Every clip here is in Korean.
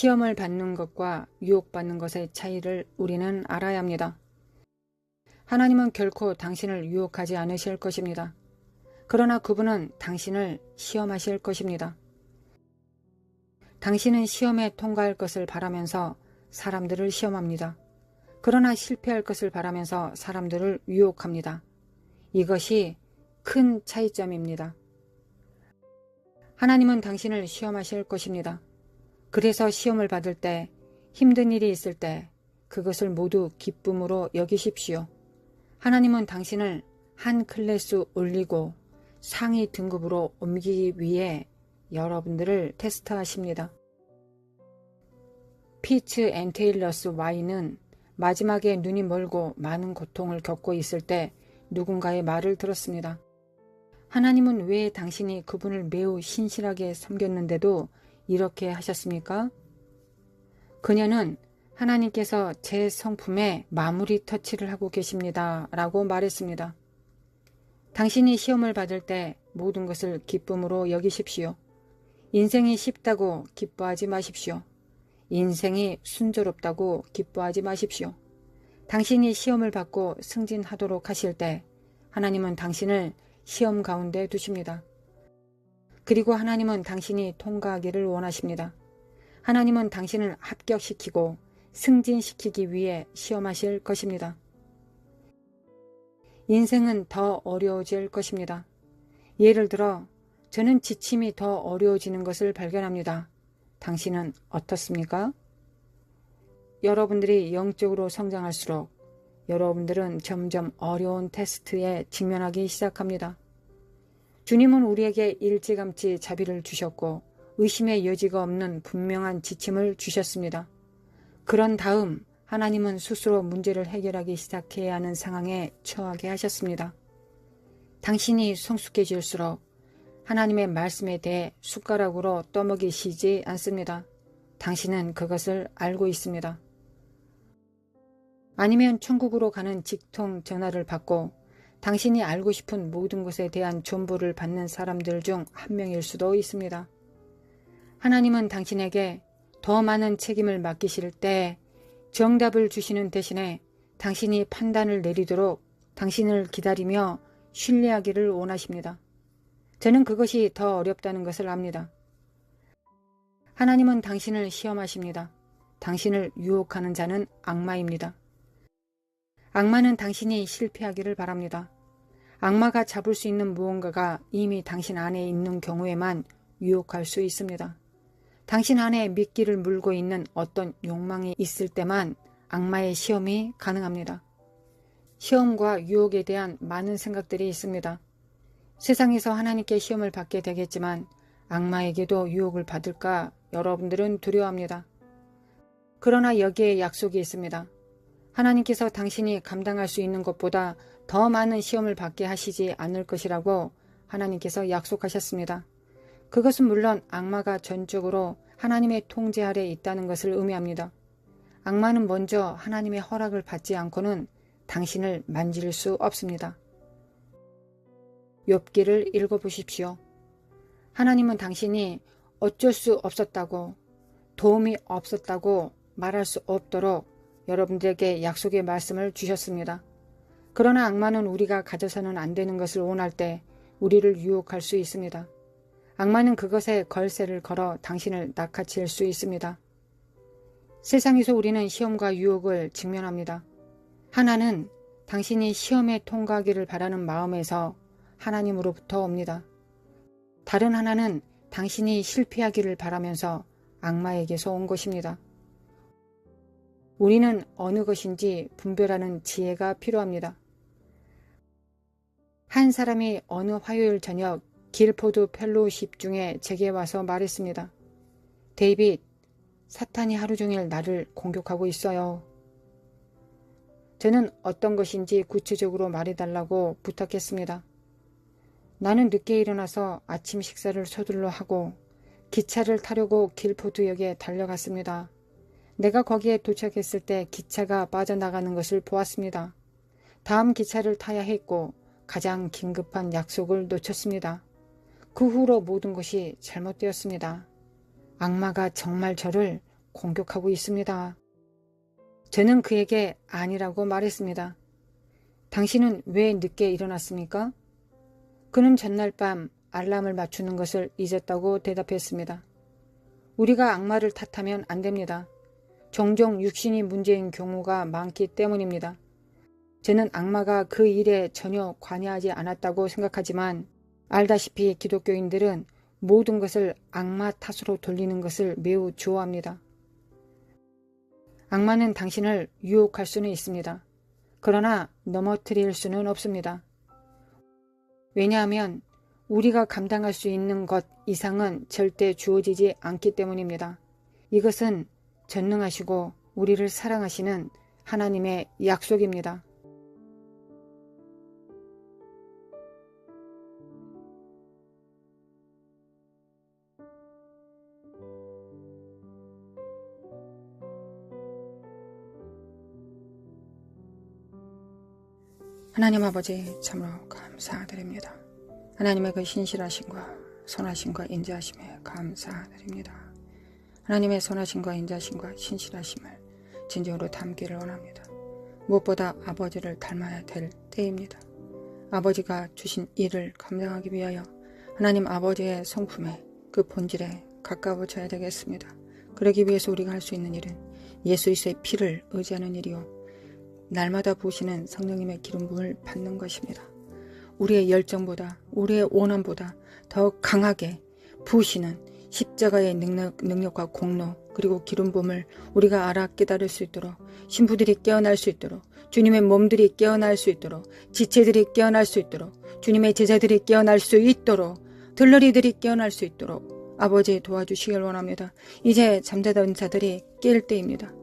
시험을 받는 것과 유혹받는 것의 차이를 우리는 알아야 합니다. 하나님은 결코 당신을 유혹하지 않으실 것입니다. 그러나 그분은 당신을 시험하실 것입니다. 당신은 시험에 통과할 것을 바라면서 사람들을 시험합니다. 그러나 실패할 것을 바라면서 사람들을 유혹합니다. 이것이 큰 차이점입니다. 하나님은 당신을 시험하실 것입니다. 그래서 시험을 받을 때, 힘든 일이 있을 때 그것을 모두 기쁨으로 여기십시오. 하나님은 당신을 한 클래스 올리고 상위 등급으로 옮기기 위해 여러분들을 테스트하십니다. 피츠 앤 테일러스 Y는 마지막에 눈이 멀고 많은 고통을 겪고 있을 때 누군가의 말을 들었습니다. 하나님은 왜 당신이 그분을 매우 신실하게 섬겼는데도 이렇게 하셨습니까? 그녀는 하나님께서 제 성품에 마무리 터치를 하고 계십니다 라고 말했습니다. 당신이 시험을 받을 때 모든 것을 기쁨으로 여기십시오. 인생이 쉽다고 기뻐하지 마십시오. 인생이 순조롭다고 기뻐하지 마십시오. 당신이 시험을 받고 승진하도록 하실 때 하나님은 당신을 시험 가운데 두십니다. 그리고 하나님은 당신이 통과하기를 원하십니다. 하나님은 당신을 합격시키고 승진시키기 위해 시험하실 것입니다. 인생은 더 어려워질 것입니다. 예를 들어 저는 지침이 더 어려워지는 것을 발견합니다. 당신은 어떻습니까? 여러분들이 영적으로 성장할수록 여러분들은 점점 어려운 테스트에 직면하기 시작합니다. 주님은 우리에게 일찌감치 자비를 주셨고 의심의 여지가 없는 분명한 지침을 주셨습니다. 그런 다음 하나님은 스스로 문제를 해결하기 시작해야 하는 상황에 처하게 하셨습니다. 당신이 성숙해질수록 하나님의 말씀에 대해 숟가락으로 떠먹이시지 않습니다. 당신은 그것을 알고 있습니다. 아니면 천국으로 가는 직통 전화를 받고 당신이 알고 싶은 모든 것에 대한 정보를 받는 사람들 중 한 명일 수도 있습니다. 하나님은 당신에게 더 많은 책임을 맡기실 때 정답을 주시는 대신에 당신이 판단을 내리도록 당신을 기다리며 신뢰하기를 원하십니다. 저는 그것이 더 어렵다는 것을 압니다. 하나님은 당신을 시험하십니다. 당신을 유혹하는 자는 악마입니다. 악마는 당신이 실패하기를 바랍니다. 악마가 잡을 수 있는 무언가가 이미 당신 안에 있는 경우에만 유혹할 수 있습니다. 당신 안에 미끼를 물고 있는 어떤 욕망이 있을 때만 악마의 시험이 가능합니다. 시험과 유혹에 대한 많은 생각들이 있습니다. 세상에서 하나님께 시험을 받게 되겠지만 악마에게도 유혹을 받을까 여러분들은 두려워합니다. 그러나 여기에 약속이 있습니다. 하나님께서 당신이 감당할 수 있는 것보다 더 많은 시험을 받게 하시지 않을 것이라고 하나님께서 약속하셨습니다. 그것은 물론 악마가 전적으로 하나님의 통제 아래 있다는 것을 의미합니다. 악마는 먼저 하나님의 허락을 받지 않고는 당신을 만질 수 없습니다. 욥기를 읽어보십시오. 하나님은 당신이 어쩔 수 없었다고, 도움이 없었다고 말할 수 없도록 여러분들에게 약속의 말씀을 주셨습니다. 그러나 악마는 우리가 가져서는 안 되는 것을 원할 때 우리를 유혹할 수 있습니다. 악마는 그것에 걸쇠를 걸어 당신을 낚아챌 수 있습니다. 세상에서 우리는 시험과 유혹을 직면합니다. 하나는 당신이 시험에 통과하기를 바라는 마음에서 하나님으로부터 옵니다. 다른 하나는 당신이 실패하기를 바라면서 악마에게서 온 것입니다. 우리는 어느 것인지 분별하는 지혜가 필요합니다. 한 사람이 어느 화요일 저녁 길포드 펠로우십 중에 제게 와서 말했습니다. 데이빗, 사탄이 하루 종일 나를 공격하고 있어요. 저는 어떤 것인지 구체적으로 말해달라고 부탁했습니다. 나는 늦게 일어나서 아침 식사를 서둘러 하고 기차를 타려고 길포드역에 달려갔습니다. 내가 거기에 도착했을 때 기차가 빠져나가는 것을 보았습니다. 다음 기차를 타야 했고 가장 긴급한 약속을 놓쳤습니다. 그 후로 모든 것이 잘못되었습니다. 악마가 정말 저를 공격하고 있습니다. 저는 그에게 아니라고 말했습니다. 당신은 왜 늦게 일어났습니까? 그는 전날 밤 알람을 맞추는 것을 잊었다고 대답했습니다. 우리가 악마를 탓하면 안 됩니다. 종종 육신이 문제인 경우가 많기 때문입니다. 저는 악마가 그 일에 전혀 관여하지 않았다고 생각하지만 알다시피 기독교인들은 모든 것을 악마 탓으로 돌리는 것을 매우 좋아합니다. 악마는 당신을 유혹할 수는 있습니다. 그러나 넘어뜨릴 수는 없습니다. 왜냐하면 우리가 감당할 수 있는 것 이상은 절대 주어지지 않기 때문입니다. 이것은 전능하시고 우리를 사랑하시는 하나님의 약속입니다. 하나님 아버지 참으로 감사드립니다. 하나님의 그 신실하심과 선하심과 인자하심에 감사드립니다. 하나님의 선하심과 인자하심과 신실하심을 진정으로 담기를 원합니다. 무엇보다 아버지를 닮아야 될 때입니다. 아버지가 주신 일을 감당하기 위하여 하나님 아버지의 성품에 그 본질에 가까워져야 되겠습니다. 그러기 위해서 우리가 할 수 있는 일은 예수 그리스도의 피를 의지하는 일이요 날마다 부으시는 성령님의 기름 부음을 받는 것입니다. 우리의 열정보다 우리의 원함보다 더 강하게 부으시는 십자가의 능력과 공로 그리고 기름 부음을 우리가 알아 깨달을 수 있도록 신부들이 깨어날 수 있도록 주님의 몸들이 깨어날 수 있도록 지체들이 깨어날 수 있도록 주님의 제자들이 깨어날 수 있도록 들러리들이 깨어날 수 있도록 아버지 도와주시길 원합니다. 이제 잠자던 자들이 깰 때입니다.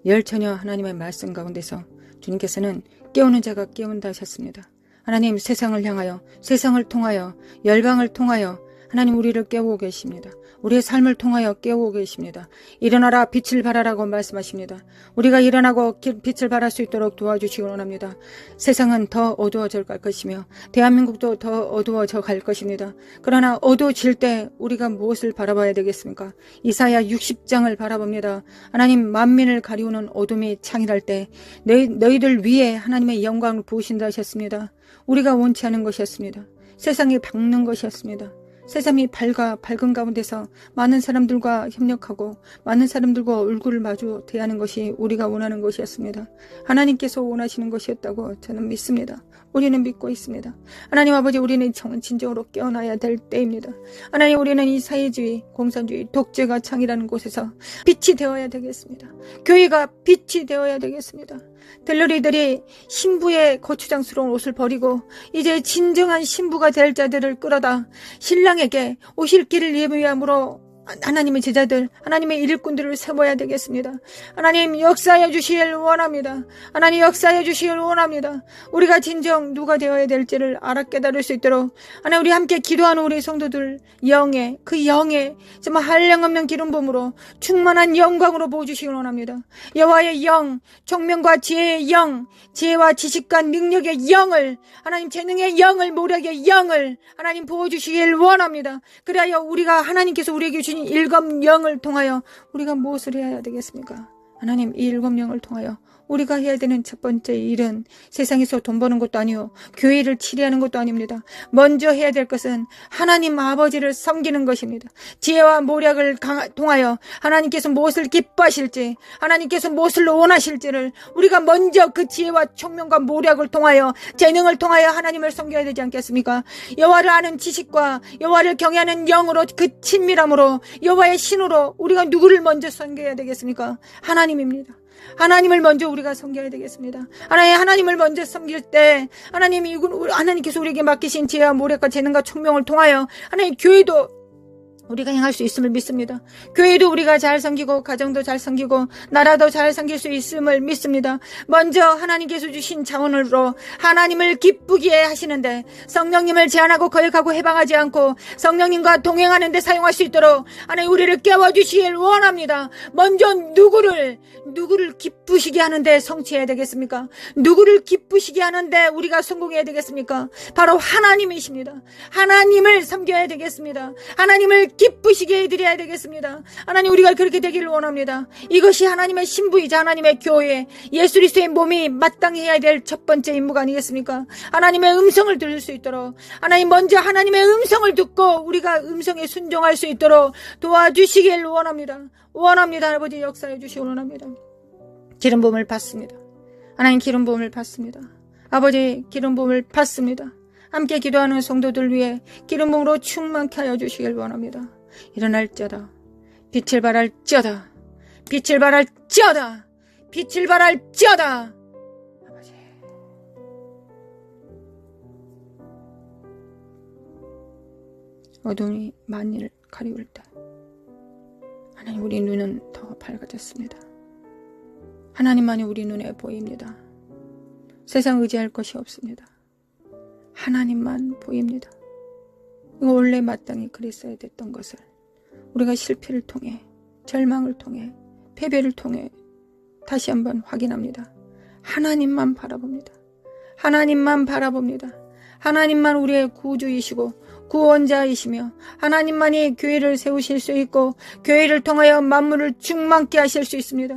열처녀 하나님의 말씀 가운데서 주님께서는 깨우는 자가 깨운다 하셨습니다. 하나님 세상을 향하여 세상을 통하여 열방을 통하여 하나님 우리를 깨우고 계십니다. 우리의 삶을 통하여 깨우고 계십니다. 일어나라 빛을 발하라고 말씀하십니다. 우리가 일어나고 빛을 발할 수 있도록 도와주시기 원합니다. 세상은 더 어두워져 갈 것이며 대한민국도 더 어두워져 갈 것입니다. 그러나 어두워질 때 우리가 무엇을 바라봐야 되겠습니까? 이사야 60장을 바라봅니다. 하나님 만민을 가리우는 어둠이 창일할 때 너희들 위에 하나님의 영광을 부으신다 하셨습니다. 우리가 원치 않은 것이었습니다. 세상이 밝는 것이었습니다. 세상이 밝은 가운데서 많은 사람들과 협력하고 많은 사람들과 얼굴을 마주 대하는 것이 우리가 원하는 것이었습니다. 하나님께서 원하시는 것이었다고 저는 믿습니다. 우리는 믿고 있습니다. 하나님 아버지 우리는 진정으로 깨어나야 될 때입니다. 하나님 우리는 이 사회주의, 공산주의, 독재가 창이라는 곳에서 빛이 되어야 되겠습니다. 교회가 빛이 되어야 되겠습니다. 들러리들이 신부의 거추장스러운 옷을 버리고 이제 진정한 신부가 될 자들을 끌어다 신랑에게 오실 길을 예비함으로 하나님의 제자들, 하나님의 일꾼들을 세워야 되겠습니다. 하나님 역사해 주시길 원합니다. 하나님 역사해 주시길 원합니다. 우리가 진정 누가 되어야 될지를 알아 깨달을 수 있도록 하나님 우리 함께 기도하는 우리 성도들 영의 정말 한량없는 기름 부음으로 충만한 영광으로 부어주시길 원합니다. 여호와의 영, 총명과 지혜의 영, 지혜와 지식과 능력의 영을 하나님 재능의 영을 모략의 영을 하나님 부어주시길 원합니다. 그래야 우리가 하나님께서 우리에게 주신 일곱 영을 통하여 우리가 무엇을 해야 되겠습니까? 하나님 이 일곱 영을 통하여 우리가 해야 되는 첫 번째 일은 세상에서 돈 버는 것도 아니요 교회를 치리하는 것도 아닙니다. 먼저 해야 될 것은 하나님 아버지를 섬기는 것입니다. 지혜와 모략을 통하여 하나님께서 무엇을 기뻐하실지 하나님께서 무엇을 원하실지를 우리가 먼저 그 지혜와 총명과 모략을 통하여 재능을 통하여 하나님을 섬겨야 되지 않겠습니까? 여호와를 아는 지식과 여호와를 경외하는 영으로 그 친밀함으로 여호와의 신으로 우리가 누구를 먼저 섬겨야 되겠습니까? 하나님입니다. 하나님을 먼저 우리가 섬겨야 되겠습니다. 하나님을 먼저 섬길 때 하나님께서 우리에게 맡기신 지혜와 모략과 재능과 총명을 통하여 하나님 교회도 우리가 행할 수 있음을 믿습니다. 교회도 우리가 잘 섬기고 가정도 잘 섬기고 나라도 잘 섬길 수 있음을 믿습니다. 먼저 하나님께서 주신 자원으로 하나님을 기쁘게 하시는데 성령님을 제한하고 거역하고 해방하지 않고 성령님과 동행하는 데 사용할 수 있도록 하나님 우리를 깨워주시길 원합니다. 먼저 누구를 기쁘시게 하는데 성취해야 되겠습니까? 누구를 기쁘시게 하는데 우리가 성공해야 되겠습니까? 바로 하나님이십니다. 하나님을 섬겨야 되겠습니다. 하나님을 기쁘시게 해드려야 되겠습니다. 하나님, 우리가 그렇게 되기를 원합니다. 이것이 하나님의 신부이자 하나님의 교회, 예수 그리스도의 몸이 마땅히 해야 될 첫 번째 임무가 아니겠습니까? 하나님의 음성을 들을 수 있도록, 하나님 먼저 하나님의 음성을 듣고 우리가 음성에 순종할 수 있도록 도와주시길 원합니다. 아버지, 역사해 주시기 원합니다. 기름 부음을 받습니다. 하나님, 기름 부음을 받습니다. 아버지, 기름 부음을 받습니다. 함께 기도하는 성도들 위해 기름 부음으로 충만케 하여 주시길 원합니다. 일어날지어다. 빛을 발할지어다. 빛을 발할지어다. 빛을 발할지어다. 아버지, 어둠이 만일 가리울 때 하나님, 우리 눈은 더 밝아졌습니다. 하나님만이 우리 눈에 보입니다. 세상 의지할 것이 없습니다. 하나님만 보입니다. 이거 원래 마땅히 그랬어야 됐던 것을 우리가 실패를 통해, 절망을 통해, 패배를 통해 다시 한번 확인합니다. 하나님만 바라봅니다. 하나님만 바라봅니다. 하나님만 우리의 구주이시고 구원자이시며 하나님만이 교회를 세우실 수 있고 교회를 통하여 만물을 충만케 하실 수 있습니다.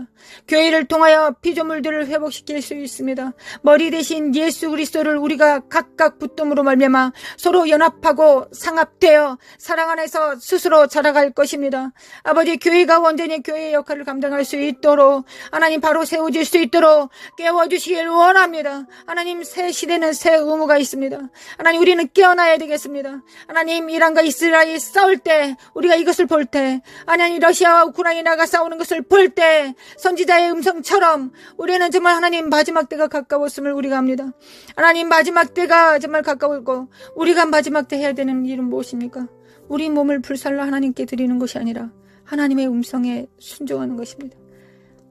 교회를 통하여 피조물들을 회복시킬 수 있습니다. 머리 대신 예수 그리스도를 우리가 각각 붙듦으로 말미암아 서로 연합하고 상합되어 사랑 안에서 스스로 자라갈 것입니다. 아버지, 교회가 온전히 교회의 역할을 감당할 수 있도록 하나님 바로 세워질 수 있도록 깨워주시길 원합니다. 하나님, 새 시대는 새 의무가 있습니다. 하나님, 우리는 깨어나야 되겠습니다. 하나님, 이란과 이스라엘이 싸울 때, 우리가 이것을 볼 때, 하나님, 러시아와 우크라이나가 싸우는 것을 볼 때 선지자의 음성처럼 우리는 정말 하나님 마지막 때가 가까웠음을 우리가 압니다. 하나님, 마지막 때가 정말 가까웠고 우리가 마지막 때 해야 되는 일은 무엇입니까? 우리 몸을 불살라 하나님께 드리는 것이 아니라 하나님의 음성에 순종하는 것입니다.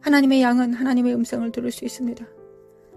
하나님의 양은 하나님의 음성을 들을 수 있습니다.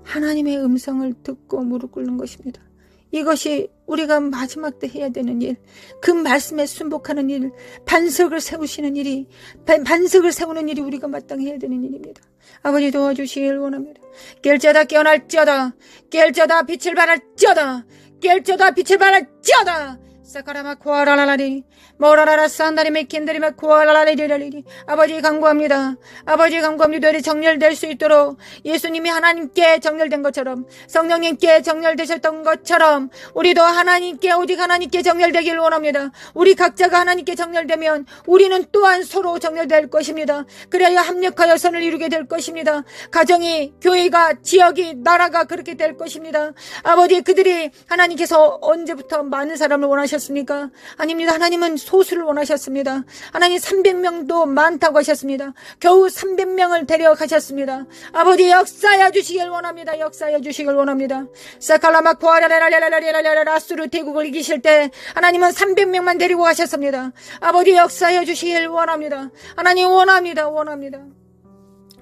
하나님의 음성을 듣고 무릎 꿇는 것입니다. 이것이 우리가 마지막 때 해야 되는 일, 그 말씀에 순복하는 일, 반석을 세우시는 일이, 반석을 세우는 일이 우리가 마땅히 해야 되는 일입니다. 아버지, 도와주시길 원합니다. 깰지어다, 깨어날지어다. 깰지어다, 빛을 발할지어다. 깰지어다, 빛을 발할지어다. 사카라마 코아라라라리 모라라라 산다리메 킨다리메 코아라라리리라리. 아버지, 간구합니다. 아버지, 간구합니다. 우리 정렬될 수 있도록 예수님이 하나님께 정렬된 것처럼, 성령님께 정렬되셨던 것처럼 우리도 하나님께, 오직 하나님께 정렬되길 원합니다. 우리 각자가 하나님께 정렬되면 우리는 또한 서로 정렬될 것입니다. 그래야 합력하여 선을 이루게 될 것입니다. 가정이, 교회가, 지역이, 나라가 그렇게 될 것입니다. 아버지, 그들이 하나님께서 언제부터 많은 사람을 원하셨습니까? 아닙니다. 하나님은 소수를 원하셨습니다. 하나님 300명도 많다고 하셨습니다. 겨우 300명을 데려가셨습니다. 아버지, 역사해 주시길 원합니다. 역사해 주시길 원합니다. 사칼라마코아라라라라라라라라스루 대국을 이기실 때 하나님은 300명만 데리고 가셨습니다. 아버지, 역사해 주시길 원합니다. 하나님, 원합니다.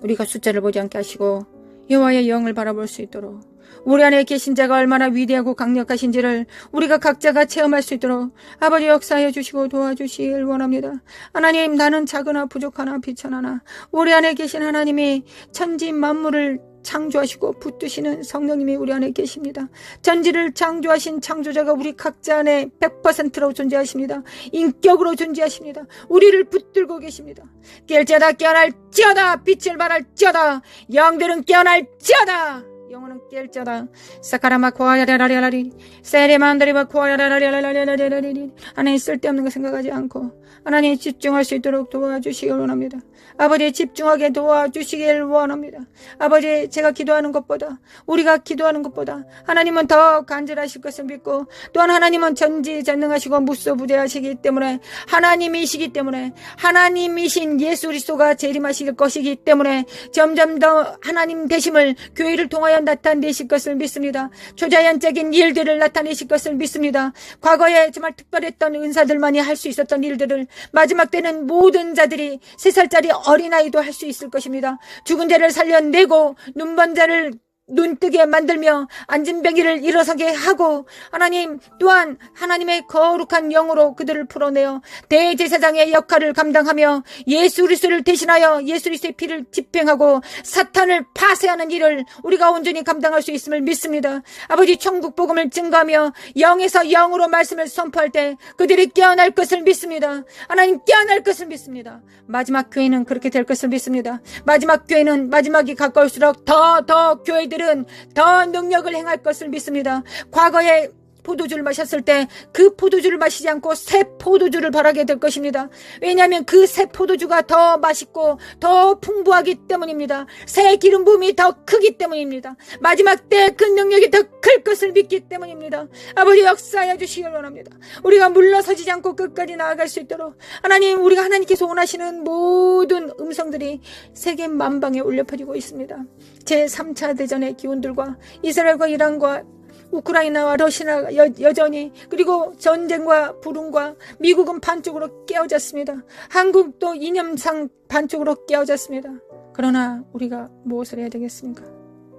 우리가 숫자를 보지 않게 하시고 여호와의 영을 바라볼 수 있도록, 우리 안에 계신 자가 얼마나 위대하고 강력하신지를 우리가 각자가 체험할 수 있도록 아버지, 역사해 주시고 도와주시길 원합니다. 하나님, 나는 작으나 부족하나 비천하나 우리 안에 계신 하나님이 천지 만물을 창조하시고 붙드시는 성령님이 우리 안에 계십니다. 전지를 창조하신 창조자가 우리 각자 안에 100%로 존재하십니다. 인격으로 존재하십니다. 우리를 붙들고 계십니다. 깰지어다, 깨어날지어다. 빛을 발할지어다. 영들은 깨어날지어다. 영혼은 깰지어다. 사카라마 코아야라라라라리 세레만다리바 코아야라라라라라라라리. 하나님, 쓸데없는 거 생각하지 않고 하나님 집중할 수 있도록 도와주시길 원합니다. 아버지, 집중하게 도와주시길 원합니다. 아버지, 제가 기도하는 것보다, 우리가 기도하는 것보다 하나님은 더 간절하실 것을 믿고, 또한 하나님은 전지전능하시고 무소부재하시기 때문에, 하나님이시기 때문에, 하나님이신 예수 그리스도가 재림하실 것이기 때문에 점점 더 하나님 되심을 교회를 통하여 나타내실 것을 믿습니다. 초자연적인 일들을 나타내실 것을 믿습니다. 과거에 정말 특별했던 은사들만이 할 수 있었던 일들을 마지막 때는 모든 자들이, 3살짜리 어린아이도 할 수 있을 것입니다. 죽은 자를 살려내고 눈먼 자를 눈뜨게 만들며 안진뱅이를 일어서게 하고 하나님 또한 하나님의 거룩한 영으로 그들을 풀어내어 대제사장의 역할을 감당하며 예수 그리스도를 대신하여 예수 그리스도의 피를 집행하고 사탄을 파쇄하는 일을 우리가 온전히 감당할 수 있음을 믿습니다. 아버지 천국 복음을 증거하며 영에서 영으로 말씀을 선포할 때 그들이 깨어날 것을 믿습니다. 하나님 깨어날 것을 믿습니다. 마지막 교회는 그렇게 될 것을 믿습니다. 마지막 교회는 마지막이 가까울수록 더 교회들은 더 능력을 행할 것을 믿습니다. 과거에 포도주를 마셨을 때 그 포도주를 마시지 않고 새 포도주를 바라게 될 것입니다. 왜냐하면 그 새 포도주가 더 맛있고 더 풍부하기 때문입니다. 새 기름 부음이 더 크기 때문입니다. 마지막 때 그 능력이 더 클 것을 믿기 때문입니다. 아버지 역사하여 주시길 원합니다. 우리가 물러서지 않고 끝까지 나아갈 수 있도록 하나님, 우리가 하나님께서 원하시는 모든 음성들이 세계 만방에 울려 퍼지고 있습니다. 제3차 대전의 기운들과 이스라엘과 이란과 우크라이나와 러시아가 여전히, 그리고 전쟁과 불운과 미국은 반쪽으로 깨어졌습니다. 한국도 이념상 반쪽으로 깨어졌습니다. 그러나 우리가 무엇을 해야 되겠습니까?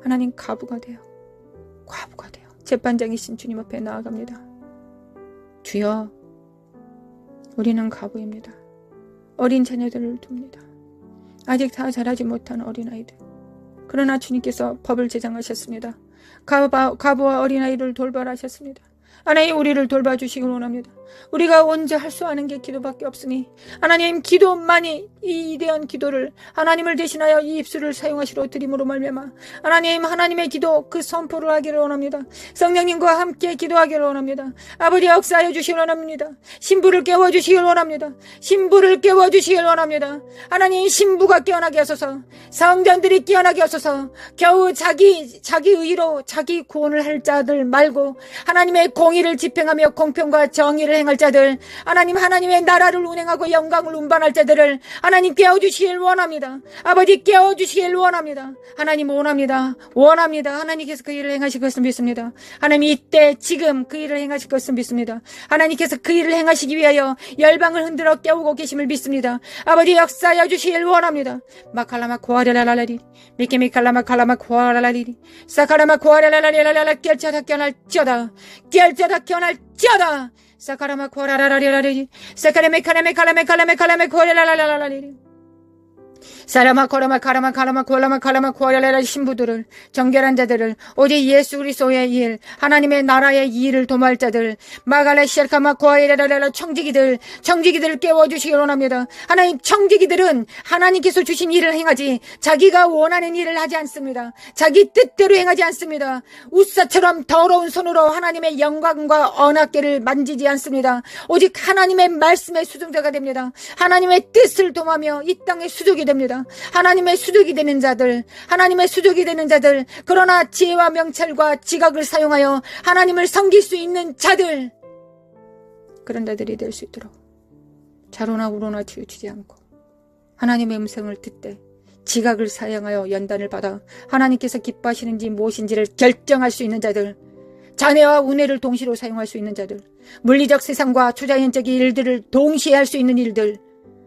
하나님, 과부가 돼요. 재판장이신 주님 앞에 나아갑니다. 주여, 우리는 과부입니다. 어린 자녀들을 둡니다. 아직 다 자라지 못한 어린아이들. 그러나 주님께서 법을 제정하셨습니다. 과부와 어린아이를 돌봐하셨습니다. 하나님, 우리를 돌봐주시기 원합니다. 우리가 언제 할 수 아는 게 기도밖에 없으니 하나님, 기도만이, 이 위대한 기도를 하나님을 대신하여 이 입술을 사용하시러 드림으로 말미암아 하나님, 하나님의 기도 그 선포를 하기를 원합니다. 성령님과 함께 기도하기를 원합니다. 아버지 역사하여 주시길 원합니다. 신부를 깨워주시길 원합니다. 하나님, 신부가 깨어나게 하소서. 성전들이 깨어나게 하소서. 겨우 자기 의로 자기 구원을 할 자들 말고 하나님의 공의를 집행하며 공평과 정의를 행할 자들, 하나님의 나라를 운행하고 영광을 운반할 자들을 하나님 깨워주시길 원합니다. 아버지 깨워주시길 원합니다. 하나님 원합니다. 하나님께서 그 일을 행하실 것을 믿습니다. 하나님, 이때 지금 그 일을 행하실 것을 믿습니다. 하나님께서 그 일을 행하시기 위하여 열방을 흔들어 깨우고 계심을 믿습니다. 아버지 역사하여 주시길 원합니다. 마칼라마 고아라라라리 미케미칼라마 칼라마 고아라라리 사카라마 고아라라라리라라 결자다 깨어날지어다 사카라마 고아라라라리라리 사카레메카레메칼라메칼라메칼라메 고아라라라라리 사라마 코라마 카라마 고라라 신부들을, 정결한 자들을, 오직 예수 그리스도의 일, 하나님의 나라의 일을 도모할 자들, 마갈라 시알카마 고아이라라라 청지기들을 깨워주시기 원합니다. 하나님, 청지기들은 하나님께서 주신 일을 행하지 자기가 원하는 일을 하지 않습니다. 자기 뜻대로 행하지 않습니다. 우사처럼 더러운 손으로 하나님의 영광과 언약궤를 만지지 않습니다. 오직 하나님의 말씀의 수종자가 됩니다. 하나님의 뜻을 도모하며 이 땅의 수족이 됩니다. 하나님의 수족이 되는 자들, 그러나 지혜와 명찰과 지각을 사용하여 하나님을 섬길 수 있는 자들, 그런 자들이 될 수 있도록 좌로나 우로나 치우치지 않고 하나님의 음성을 듣되 지각을 사용하여 연단을 받아 하나님께서 기뻐하시는지 무엇인지를 결정할 수 있는 자들, 자네와 은혜를 동시로 사용할 수 있는 자들, 물리적 세상과 초자연적인 일들을 동시에 할 수 있는 일들,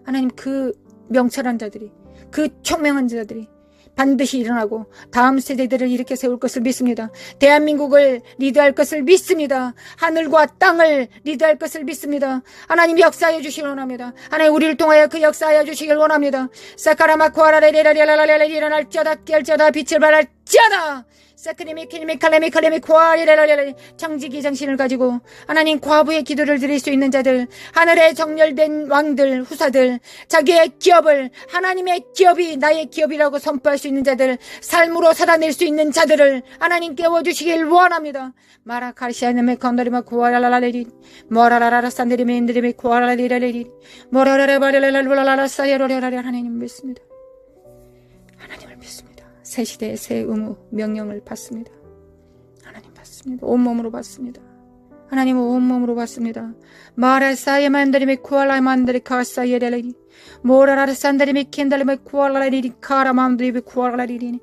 하나님, 그 명철한 자들이, 그 총명한 자들이 반드시 일어나고 다음 세대들을 일으켜 세울 것을 믿습니다. 대한민국을 리드할 것을 믿습니다. 하늘과 땅을 리드할 것을 믿습니다. 하나님 역사하여 주시길 원합니다. 하나님, 우리를 통하여 그 역사하여 주시길 원합니다. 사카라마 코아라레레라레라레레 일어날지어다 깨알지어다 빛을 발할지어다 사크리미 칼레미 코아리레라레레 청지기 정신을 가지고 하나님, 과부의 기도를 드릴 수 있는 자들, 하늘에 정렬된 왕들, 후사들, 자기의 기업을 하나님의 기업이 나의 기업이라고 선포할 수 있는 자들, 삶으로 살아낼 수 있는 자들을 하나님 깨워주시길 원합니다. 마라카시아네메 건더리마 코아라라레리 모라라라 산데리메 인드리메 코아라리레레리 모라라라바레라라라라 사이로레라레 하나님 믿습니다. 하나님을 믿습니다. 새 시대의 새 의무 명령을 받습니다. 하나님 받습니다. 온몸으로 받습니다. 하나님은 온몸으로 받습니다. 마라사이에 만다리메 쿠알라이 만다리 카사이에 레레리 모라라라 산다리메 켄달리메 쿠알라리리 카라맘드리베 쿠알라리리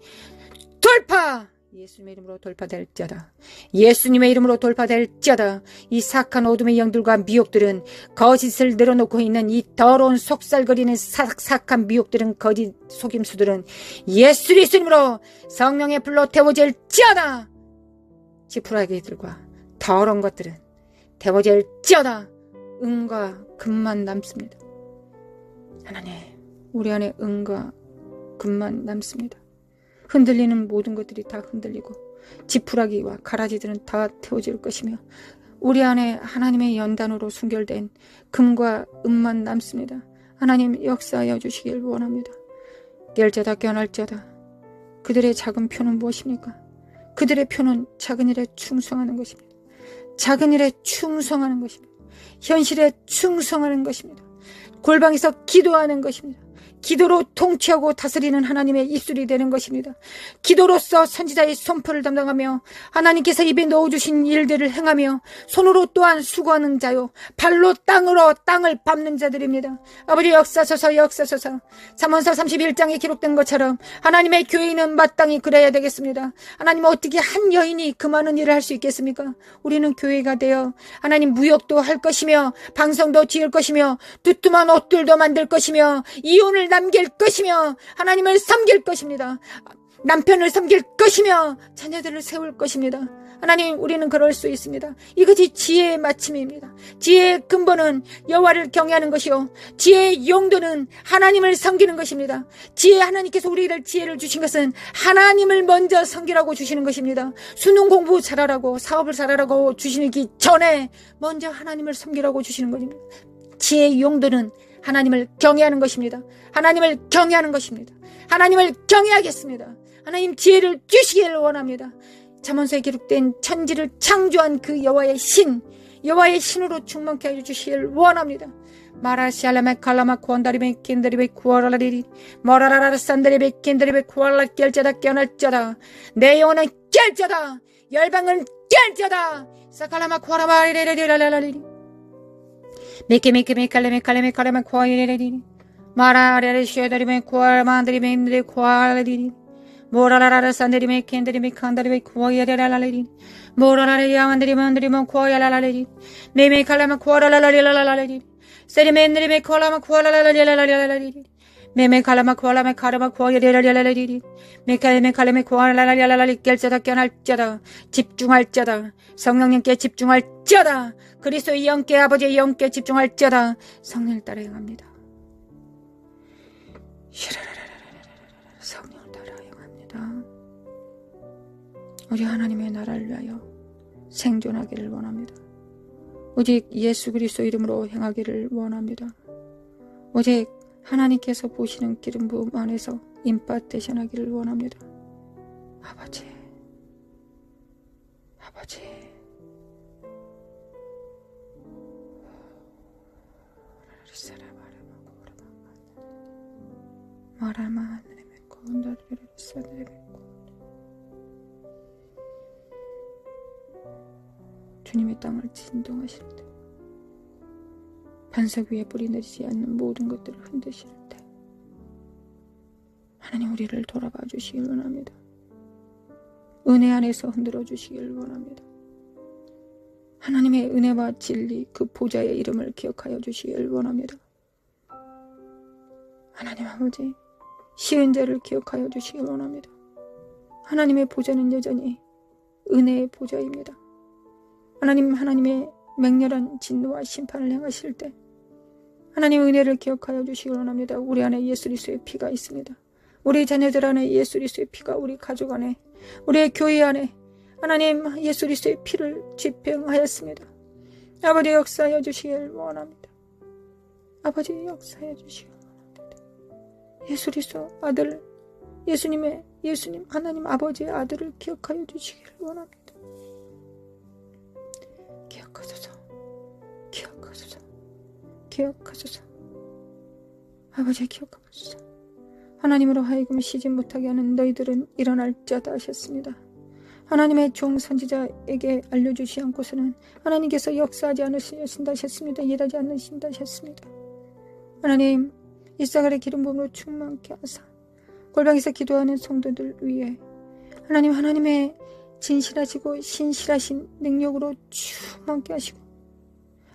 돌파! 예수님의 이름으로 돌파될지어다. 예수님의 이름으로 돌파될지어다. 이 사악한 어둠의 영들과 미혹들은, 거짓을 늘어놓고 있는 이 더러운 속살거리는 사악한 미혹들은, 거짓 속임수들은 예수 그리스도로 성령의 불로 태워질지어다. 지푸라기들과 더러운 것들은 태워질지어다. 은과 금만 남습니다. 하나님, 우리 안에 은과 금만 남습니다. 흔들리는 모든 것들이 다 흔들리고 지푸라기와 가라지들은 다 태워질 것이며, 우리 안에 하나님의 연단으로 순결된 금과 은만 남습니다. 하나님, 역사하여 주시길 원합니다. 깰자다 깨어날자다. 그들의 작은 표는 무엇입니까? 그들의 표는 작은 일에 충성하는 것입니다. 작은 일에 충성하는 것입니다. 현실에 충성하는 것입니다. 골방에서 기도하는 것입니다. 기도로 통치하고 다스리는 하나님의 입술이 되는 것입니다. 기도로서 선지자의 선포를 담당하며 하나님께서 입에 넣어주신 일들을 행하며 손으로 또한 수고하는 자요, 발로 땅을 밟는 자들입니다. 아버지, 역사소서 역사소서. 잠언서 31장에 기록된 것처럼 하나님의 교회는 마땅히 그래야 되겠습니다. 하나님, 어떻게 한 여인이 그 많은 일을 할 수 있겠습니까? 우리는 교회가 되어 하나님 무역도 할 것이며 방송도 지을 것이며 두툼한 옷들도 만들 것이며 이혼을 남길 것이며 하나님을 섬길 것입니다. 남편을 섬길 것이며 자녀들을 세울 것입니다. 하나님, 우리는 그럴 수 있습니다. 이것이 지혜의 마침입니다. 지혜의 근본은 여호와를 경외하는 것이요, 지혜의 용도는 하나님을 섬기는 것입니다. 하나님께서 우리를 지혜를 주신 것은 하나님을 먼저 섬기라고 주시는 것입니다. 수능 공부 잘하라고, 사업을 잘하라고 주시기 전에 먼저 하나님을 섬기라고 주시는 것입니다. 지혜의 용도는 하나님을 경외하는 것입니다. 하나님을 경외하는 것입니다. 하나님을 경외하겠습니다. 하나님, 지혜를 주시기를 원합니다. 잠언서에 기록된 천지를 창조한 그 여호와의 신으로 충만케 해주시기를 원합니다. 마라시알라메 칼라마 쿠안다리메 킨다리베 쿠아라라리리 머라라라 산다리베 킨다리베 쿠아라 깰자다 깨어날자다. 내 영혼은 깰자다. 열방은 깰자다. 사칼라마 쿠아라바리레레리라라리리 메케메칼레메칼레메칼레메 쿠아이레레리리 마라레레시에다리메 쿠아라만다리메 임드리 쿠아라리리 모라라라 산다리메 켄다리메 칸다리베 쿠아이레라라리리 모라라라 야만다리만다리메 쿠아야라라리리 메메칼라마 쿠아라라라리라라리리 세리멘드리메 콜라마 쿠아라라라리라라리리 메메칼라마 쿠아라메 카르마 쿠아이레라라리리 메칼레메칼레메 쿠아라라라리라라리 깰자다 깨어날자다. 집중할자다. 성령님께 집중할자다. 그리스도의 영께, 아버지의 영께 집중할자다. 성령을 따라 행합니다. 성령을 따라 행합니다. 우리 하나님의 나라를 위하여 생존하기를 원합니다. 오직 예수 그리스도 이름으로 행하기를 원합니다. 오직 하나님께서 보시는 기름 부음 안에서 임파테이션 하기를 원합니다. 아버지, 주님의 땅을 진동하실 때, 반석 위에 뿌리 내리지 않는 모든 것들을 흔드실 때 하나님, 우리를 돌아봐 주시길 원합니다. 은혜 안에서 흔들어 주시길 원합니다. 하나님의 은혜와 진리, 그 보좌의 이름을 기억하여 주시길 원합니다. 하나님 아버지, 시은 자를 기억하여 주시길 원합니다. 하나님의 보좌는 여전히 은혜의 보좌입니다. 하나님의 맹렬한 진노와 심판을 행하실 때 하나님 은혜를 기억하여 주시기 원합니다. 우리 안에 예수 그리스도의 피가 있습니다. 우리 자녀들 안에 예수 그리스도의 피가, 우리 가족 안에, 우리의 교회 안에 하나님 예수 그리스도의 피를 집행하였습니다. 아버지, 역사하여 주시길 원합니다. 아버지, 역사하여 주시길 원합니다. 예수 그리스도 아들, 예수님 하나님 아버지의 아들을 기억하여 주시길 원합니다. 기억하소서. 아버지, 기억하소서. 하나님으로 하여금 쉬지 못하게 하는 너희들은 일어날 자다 하셨습니다. 하나님의 종 선지자에게 알려주시 않고서는 하나님께서 역사하지 않으신다 하셨습니다. 일하지 않으신다 하셨습니다. 하나님, 이사갈의 기름 부음으로 충만케 하사 골방에서 기도하는 성도들 위해 하나님의 진실하시고 신실하신 능력으로 충만케 하시고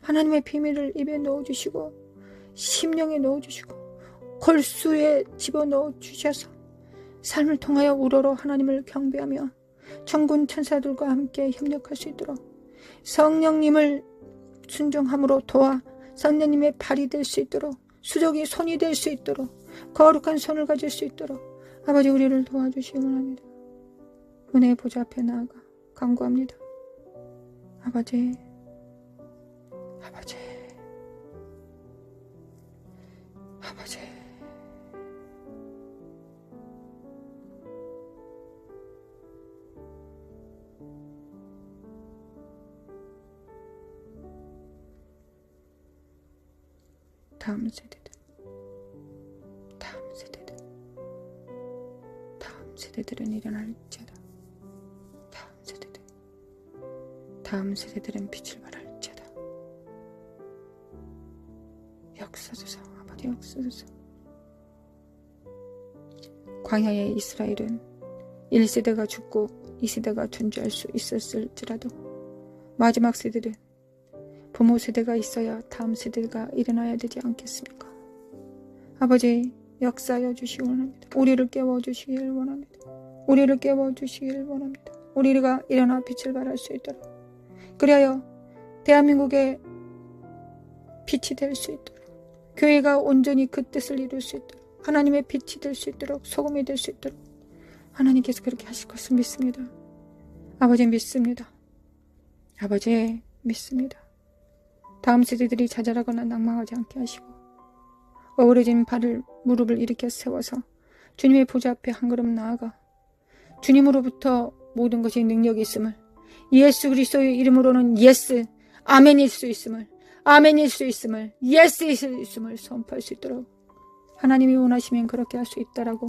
하나님의 비밀을 입에 넣어주시고 심령에 넣어주시고 골수에 집어넣어 주셔서 삶을 통하여 우러러 하나님을 경배하며 천군 천사들과 함께 협력할 수 있도록 성령님을 순종함으로 도와 성령님의 발이 될 수 있도록 수족이 손이 될 수 있도록 거룩한 손을 가질 수 있도록 아버지 우리를 도와주시기 원합니다. 은혜의 보좌 앞에 나아가 간구합니다. 아버지 다음 세대들은 일어날지어다. 다음 세대들은 빛을 발할지어다. 역사소서 아버지 역사소서. 광야의 이스라엘은 1세대가 죽고 2세대가 존재할 수 있었을지라도 마지막 세대는 부모 세대가 있어야 다음 세대가 일어나야 되지 않겠습니까? 아버지 역사하여 주시기 원합니다. 우리를 깨워주시길 원합니다. 우리를 깨워주시길 원합니다. 우리가 일어나 빛을 발할 수 있도록 그리하여 대한민국의 빛이 될 수 있도록 교회가 온전히 그 뜻을 이룰 수 있도록 하나님의 빛이 될 수 있도록 소금이 될 수 있도록 하나님께서 그렇게 하실 것을 믿습니다. 아버지 믿습니다. 아버지 믿습니다. 다음 세대들이 자잘하거나 낭망하지 않게 하시고 어우러진 무릎을 일으켜 세워서 주님의 보좌 앞에 한 걸음 나아가 주님으로부터 모든 것이 능력이 있음을 예수 그리스도의 이름으로는 예스 아멘일 수 있음을 예스일 수 있음을 선포할 수 있도록 하나님이 원하시면 그렇게 할 수 있다라고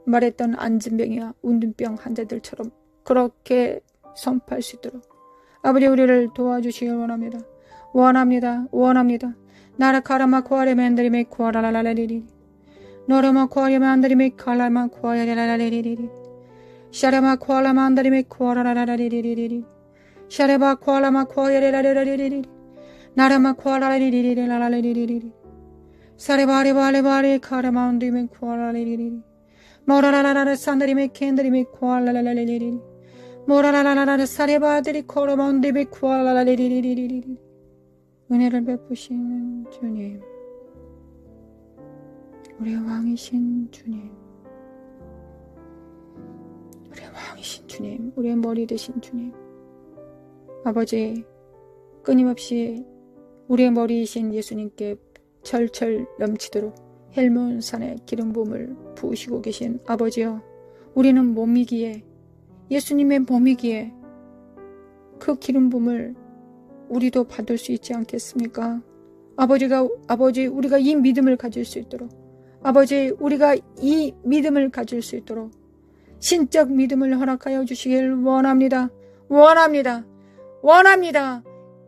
말했던 안진병이나 운둔병 환자들처럼 그렇게 선포할 수 있도록 아버지 우리를 도와주시길 원합니다. 나라 카라마 코아레멘드리메 코아라라라리리 노라마 코아레멘드리메 칼라마 코아라라라리리 샤라마 코알라만드리메 코아라라라리리리 샤레바 코알라마 코아레라라리리리 나라마 코아라라리리리라라리리리 사레바레바레바레 카라만드리메 코아라리리리 모라라라라 산드리메 켄드리메 코알라라리리리 모라라라라 사레바드리 코라만드리메 코알라라리리리리 은혜를 베푸시는 주님, 우리의 왕이신 주님, 우리의 머리 되신 주님, 아버지 끊임없이 우리의 머리이신 예수님께 철철 넘치도록 헬몬산의 기름 부음을 부으시고 계신 아버지여, 우리는 몸이기에 예수님의 몸이기에 그 기름 부음을 우리도 받을 수 있지 않겠습니까? 아버지 우리가 이 믿음을 가질 수 있도록 우리가 이 믿음을 가질 수 있도록 신적 믿음을 허락하여 주시길 원합니다.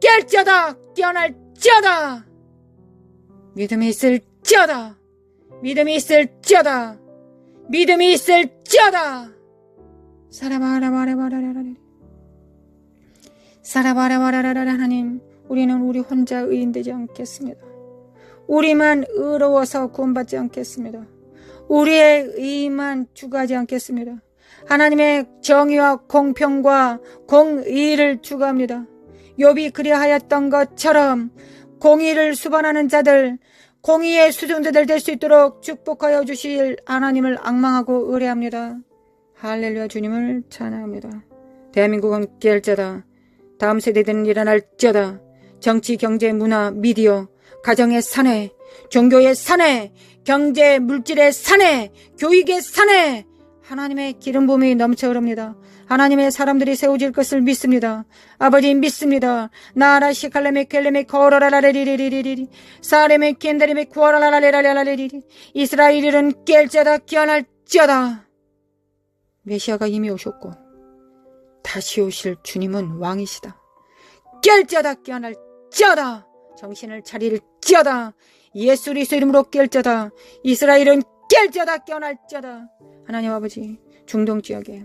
깰지어다 깨어날지어다 믿음이 있을지어다 사라바라바라라라 하나님, 우리는 우리 혼자 의인되지 않겠습니다. 우리만 의로워서 구원받지 않겠습니다. 우리의 의만 추구하지 않겠습니다. 하나님의 정의와 공평과 공의를 추구합니다. 욥이 그리하였던 것처럼 공의를 수반하는 자들, 공의의 수종자들 될 수 있도록 축복하여 주실 하나님을 앙망하고 의뢰합니다. 할렐루야. 주님을 찬양합니다. 대한민국은 깨알자다. 다음 세대들은 일어날지어다. 정치, 경제, 문화, 미디어, 가정의 사내, 종교의 사내, 경제, 물질의 사내, 교육의 사내, 하나님의 기름 부음이 넘쳐 흐릅니다. 하나님의 사람들이 세워질 것을 믿습니다. 아버지 믿습니다. 나라 시칼레메 켈레메 코라라라리리리리리 사레메 켄다리메 코라라라라라리리 이스라엘은 깰지어다 깨어날지어다. 메시아가 이미 오셨고 다시 오실 주님은 왕이시다. 깰지어다 깨어날지어다. 정신을 차릴지어다. 예수 그리스도 이름으로 깰지어다. 이스라엘은 깰지어다 깨어날지어다. 하나님 아버지, 중동 지역에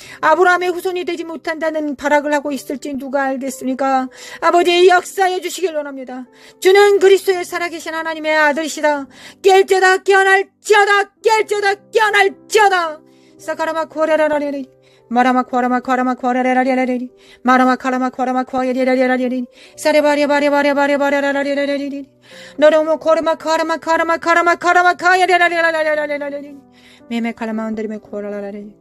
아브라함의 후손이 되지 못한다는 발악을 하고 있을지 누가 알겠습니까? 아버지 역사해 주시길 원합니다. 주는 그리스도의 살아계신 하나님의 아들이시다. 깰지어다 깨어날지어다 깰지어다 깨어날지어다. 사카라마 코레라라레리 마라마 코라마 코라마 코레라라레리 마라마 카라마 코라마 코레라라레리 사레바레바레바레바레바레라레리 너로모 코레마 카라마 카라마 카라마 카라마 카야레라레라레라레리 메메 칼라마 언데리메 코라라레리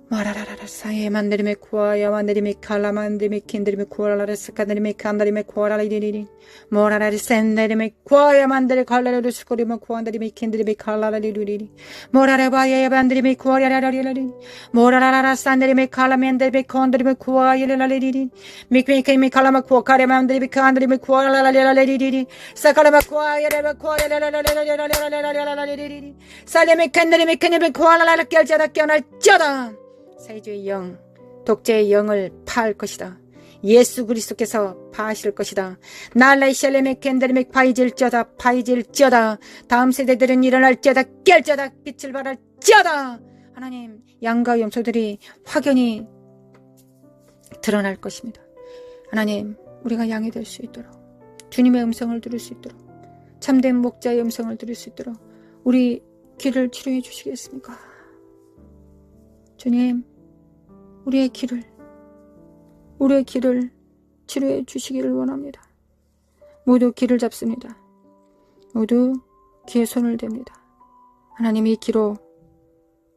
마라라라라 사예 만데리메 코아야 만데리메 칼라 만데리메 킨데리메 코라라레 스카데리메 칸다리메 코라라리리리 모라라리 센데리메 코아야 만데리 칼라레르 스코리메 코안데리메 킨데리메 칼라라리리리 모라라바야 만데리메 코아야라라리리 모라라라라 산데리메 칼라 만데리메 콘데리메 코아야라라리리 미크미케미 칼라마 코카레 만데리메 칸데리메 코아라라리리리 사카라마 코아야라라 코아야라라라라라라라라라리리 살레메 칸데리메 칸데리메 코아라라라 깰자다 깨어날자다. 세주의 영, 독재의 영을 파할 것이다. 예수 그리스도께서 파하실 것이다. 날라이 샬레메 켄데르메 파이질쩌다 파이질쩌다. 다음 세대들은 일어날쩌다 깰쩌다 빛을 발할쩌다. 하나님 양과 염소들이 확연히 드러날 것입니다. 하나님 우리가 양이 될 수 있도록 주님의 음성을 들을 수 있도록 참된 목자의 음성을 들을 수 있도록 우리 귀를 치료해 주시겠습니까? 주님, 우리의 귀를 치료해 주시기를 원합니다. 모두 귀를 잡습니다. 모두 귀에 손을 댑니다. 하나님 이 귀로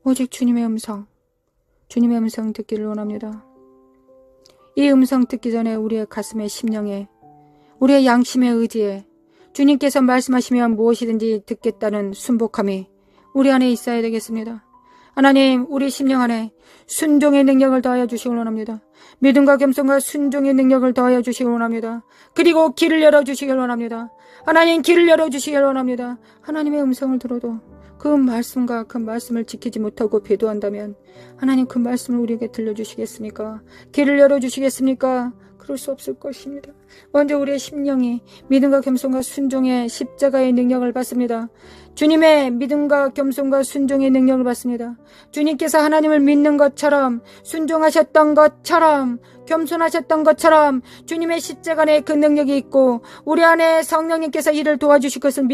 오직 주님의 음성 듣기를 원합니다. 이 음성 듣기 전에 우리의 가슴에 심령에 우리의 양심의 의지에 주님께서 말씀하시면 무엇이든지 듣겠다는 순복함이 우리 안에 있어야 되겠습니다. 하나님 우리 심령 안에 순종의 능력을 더하여 주시기 원합니다. 믿음과 겸손과 순종의 능력을 더하여 주시기 원합니다. 그리고 길을 열어주시길 원합니다. 하나님 길을 열어주시길 원합니다. 하나님의 음성을 들어도 그 말씀과 그 말씀을 지키지 못하고 배도한다면 하나님 그 말씀을 우리에게 들려주시겠습니까? 길을 열어주시겠습니까? 그럴 수 없을 것입니다. 먼저 우리의 심령이 믿음과 겸손과 순종의 십자가의 능력을 받습니다. 주님의 믿음과 겸손과 순종의 능력을 받습니다. 주님께서 하나님을 믿는 것처럼 순종하셨던 것처럼 겸손하셨던 것처럼 주님의 십자가 안에 그 능력이 있고 우리 안에 성령님께서 이를 도와주실 것을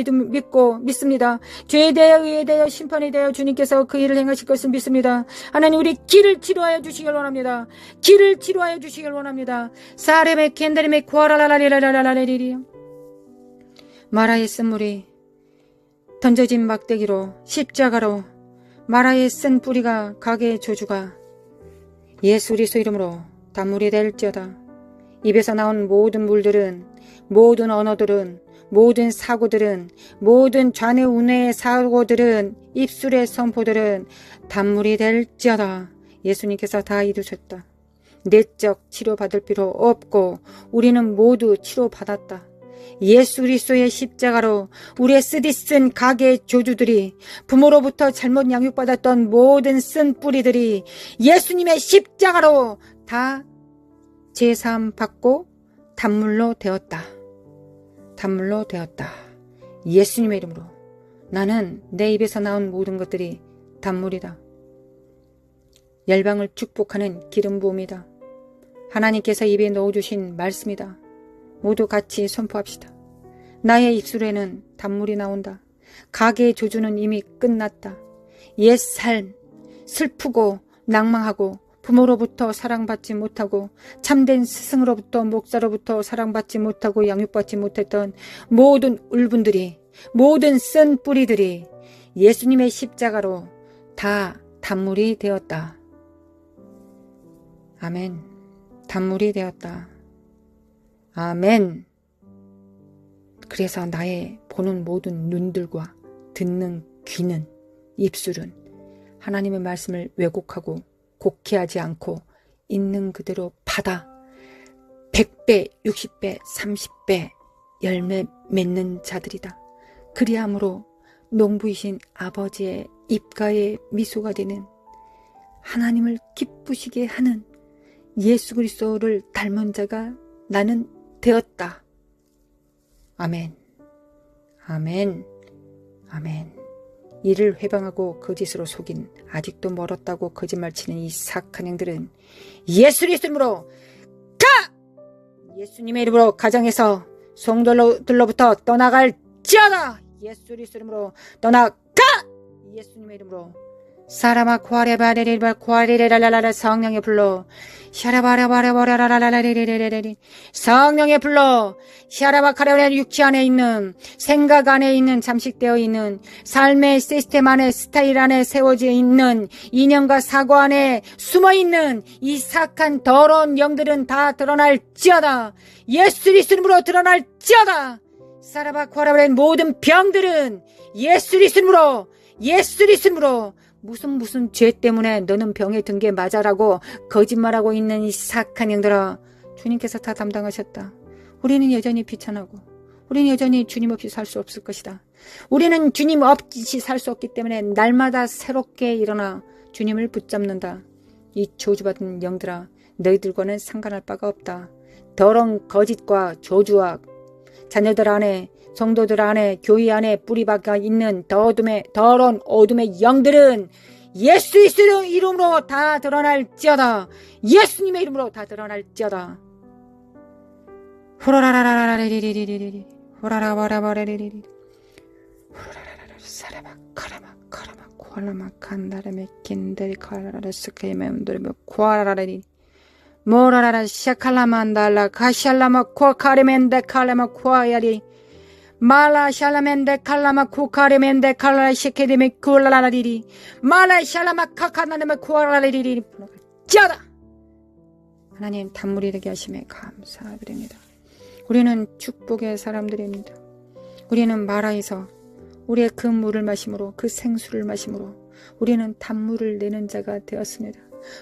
믿습니다. 죄에 대하여 의에 대하여 심판에 대하여 주님께서 그 일을 행하실 것을 믿습니다. 하나님 우리 길을 치료하여 주시길 원합니다. 길을 치료하여 주시길 원합니다. 사레메 켄데레메 코아라라라라라라라리리 마라의 쓴물이 던져진 막대기로 십자가로 마라의 쓴 뿌리가 가게의 조주가 예수 그리스도 이름으로 단물이 될지어다. 입에서 나온 모든 물들은 모든 언어들은 모든 사고들은 모든 좌뇌 우뇌의 사고들은 입술의 선포들은 단물이 될지어다. 예수님께서 다 이루셨다. 내적 치료받을 필요 없고 우리는 모두 치료받았다. 예수 그리스도의 십자가로 우리의 쓰디쓴 가게의 조주들이 부모로부터 잘못 양육받았던 모든 쓴 뿌리들이 예수님의 십자가로 다 제사함 받고 단물로 되었다. 단물로 되었다. 예수님의 이름으로 나는 내 입에서 나온 모든 것들이 단물이다. 열방을 축복하는 기름 부음이다. 하나님께서 입에 넣어주신 말씀이다. 모두 같이 선포합시다. 나의 입술에는 단물이 나온다. 가계의 조주는 이미 끝났다. 옛 삶, 슬프고 낭망하고 부모로부터 사랑받지 못하고 참된 스승으로부터 목사로부터 사랑받지 못하고 양육받지 못했던 모든 울분들이, 모든 쓴 뿌리들이 예수님의 십자가로 다 단물이 되었다. 아멘. 단물이 되었다. 아멘. 그래서 나의 보는 모든 눈들과 듣는 귀는, 입술은 하나님의 말씀을 왜곡하고 곡해하지 않고 있는 그대로 받아 100배, 60배, 30배 열매 맺는 자들이다. 그리함으로 농부이신 아버지의 입가에 미소가 되는, 하나님을 기쁘시게 하는 예수 그리스도를 닮은 자가 나는 되었다. 아멘. 아멘. 아멘. 이를 회방하고 거짓으로 속인, 아직도 멀었다고 거짓말치는 이 사악한 행들은 예수 그리스도로 가! 예수님의 이름으로 가정에서 성도들로부터 떠나갈지어다. 예수 그리스도로 떠나가! 예수님의 이름으로 사라마 코아레바레레바 코아레레라라라 성령의 불로 샤라바라바라바라라라라레레레레레 성령의 불로 샤라바카레레 육체 안에 있는, 생각 안에 있는, 잠식되어 있는 삶의 시스템 안에, 스타일 안에 세워져 있는, 이념과 사고 안에 숨어 있는 이 사악한 더러운 영들은 다 드러날지어다. 예수 그리스도로 드러날지어다. 사라바 코아레바레 모든 병들은 예수 그리스도로, 예수 그리스도로, 무슨 죄 때문에 너는 병에 든 게 맞아라고 거짓말하고 있는 이 사악한 영들아, 주님께서 다 담당하셨다. 우리는 여전히 비천하고, 우리는 여전히 주님 없이 살 수 없을 것이다. 우리는 주님 없이 살 수 없기 때문에 날마다 새롭게 일어나 주님을 붙잡는다. 이 저주받은 영들아, 너희들과는 상관할 바가 없다. 더러운 거짓과 저주와 자녀들 안에, 성도들 안에, 교회 안에 뿌리박아 있는 더러운 어둠의 영들은 예수 그리스도의 이름으로 다 드러날지어다. 예수님의 이름으로 다 드러날지어다. 호라라라라라리리리리리 호라라바라바라리리리 호라라라라 사라바 카라마 카라마 코알라마 칸다라메 킨데리 카라라라 스케이메운드르메 코알라라리 모라라라 샤칼라만달라 카샬라마 코카레멘데 칼라마 코아야리 말라 샬라멘데 칼라마 쿠카레멘데 칼라 시케데메 쿨라라리리 말라 샬라마 카카나데메 쿠알라리리리 짜다. 하나님 단물이 되게 하심에 감사드립니다. 우리는 축복의 사람들입니다. 우리는 마라에서 우리의 그 물을 마심으로, 그 생수를 마심으로 우리는 단물을 내는 자가 되었습니다.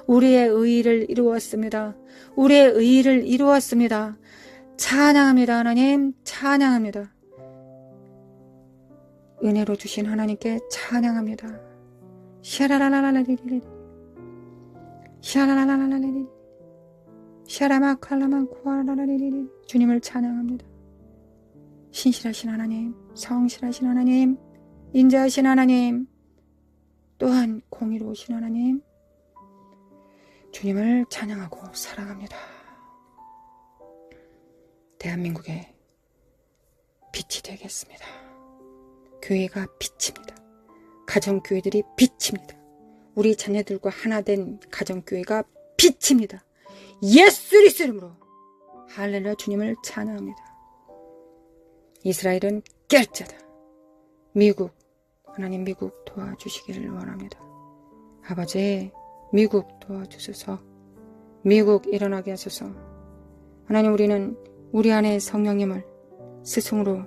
우리의 의의를 이루었습니다. 우리의 의의를 이루었습니다. 찬양합니다. 하나님 찬양합니다. 은혜로 주신 하나님께 찬양합니다. 샤라라라라리리 샤라라라라리리 샤라마칼라만 코아라라리리 주님을 찬양합니다. 신실하신 하나님, 성실하신 하나님, 인자하신 하나님, 또한 공의로우신 하나님, 주님을 찬양하고 사랑합니다. 대한민국의 빛이 되겠습니다. 교회가 빛입니다. 가정교회들이 빛입니다. 우리 자녀들과 하나 된 가정교회가 빛입니다. 예수 그리스도 이름으로 할렐루야 주님을 찬양합니다. 이스라엘은 깰자다. 미국, 하나님 미국 도와주시기를 원합니다. 아버지 미국 도와주소서. 미국 일어나게 하소서. 하나님 우리는 우리 안에 성령님을 스승으로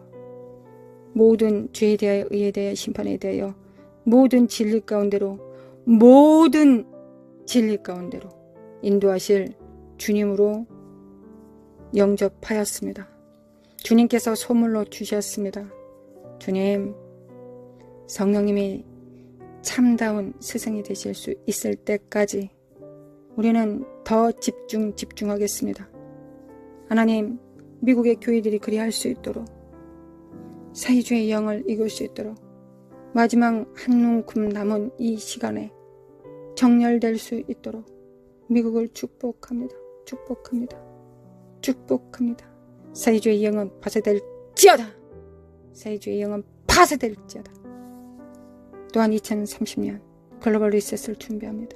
모든 죄에 대하여, 의에 대하여, 심판에 대하여 모든 진리 가운데로, 모든 진리 가운데로 인도하실 주님으로 영접하였습니다. 주님께서 소물로 주셨습니다. 주님, 성령님이 참다운 스승이 되실 수 있을 때까지 우리는 더 집중하겠습니다. 하나님, 미국의 교회들이 그리할 수 있도록, 사회주의 영을 이길 수 있도록, 마지막 한 움큼 남은 이 시간에 정렬될 수 있도록 미국을 축복합니다. 축복합니다. 축복합니다. 사회주의 영은 파쇄될지어다. 사회주의 영은 파쇄될지어다. 또한 2030년 글로벌 리셋을 준비합니다.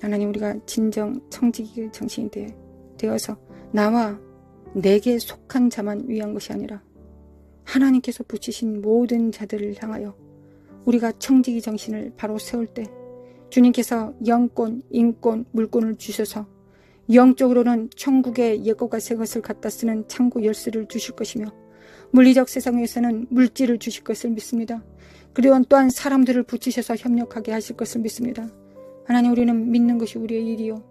하나님, 우리가 진정 청지기 정신이 되어서 나와 내게 속한 자만 위한 것이 아니라 하나님께서 붙이신 모든 자들을 향하여 우리가 청지기 정신을 바로 세울 때 주님께서 영권, 인권, 물권을 주셔서 영적으로는 천국의 옛것과 새것을 갖다 쓰는 창고 열쇠를 주실 것이며 물리적 세상에서는 물질을 주실 것을 믿습니다. 그리고 또한 사람들을 붙이셔서 협력하게 하실 것을 믿습니다. 하나님, 우리는 믿는 것이 우리의 일이요.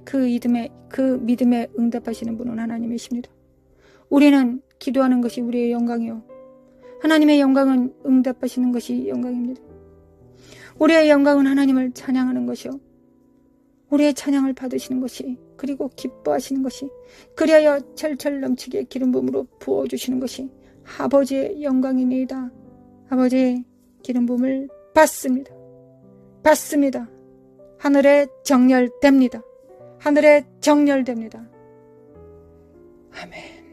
그 믿음에 응답하시는 분은 하나님이십니다. 우리는 기도하는 것이 우리의 영광이요. 하나님의 영광은 응답하시는 것이 영광입니다. 우리의 영광은 하나님을 찬양하는 것이요. 우리의 찬양을 받으시는 것이, 그리고 기뻐하시는 것이, 그리하여 철철 넘치게 기름 부음으로 부어주시는 것이 아버지의 영광이니이다. 아버지의 기름 부음을 받습니다. 받습니다. 하늘에 정렬됩니다. 하늘에 정렬됩니다. 아멘.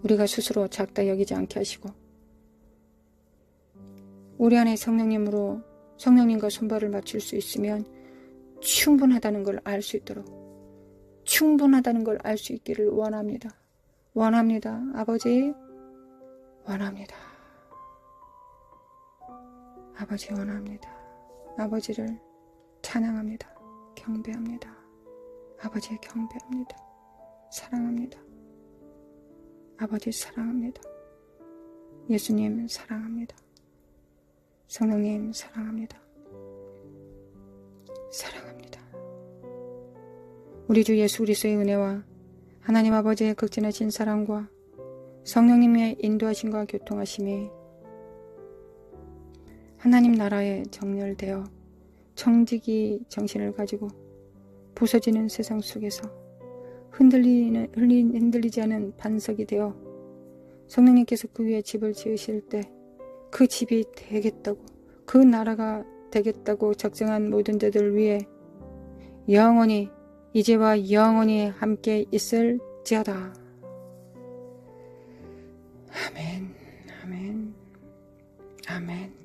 우리가 스스로 작다 여기지 않게 하시고 우리 안에 성령님과 손발을 맞출 수 있으면 충분하다는 걸 알 수 있도록, 충분하다는 걸 알 수 있기를 원합니다. 원합니다. 아버지, 원합니다. 아버지, 원합니다. 아버지를 찬양합니다. 경배합니다. 아버지 경배합니다. 사랑합니다. 아버지 사랑합니다. 예수님 사랑합니다. 성령님 사랑합니다. 사랑합니다. 우리 주 예수 그리스도의 은혜와 하나님 아버지의 극진하신 사랑과 성령님의 인도하심과 교통하심이 하나님 나라에 정렬되어 청지기 정신을 가지고 부서지는 세상 속에서 흔들리지 않은 반석이 되어 성령님께서 그 위에 집을 지으실 때 그 집이 되겠다고, 그 나라가 되겠다고 작정한 모든 자들 위해 영원히, 이제와 영원히 함께 있을지어다. 아멘, 아멘, 아멘.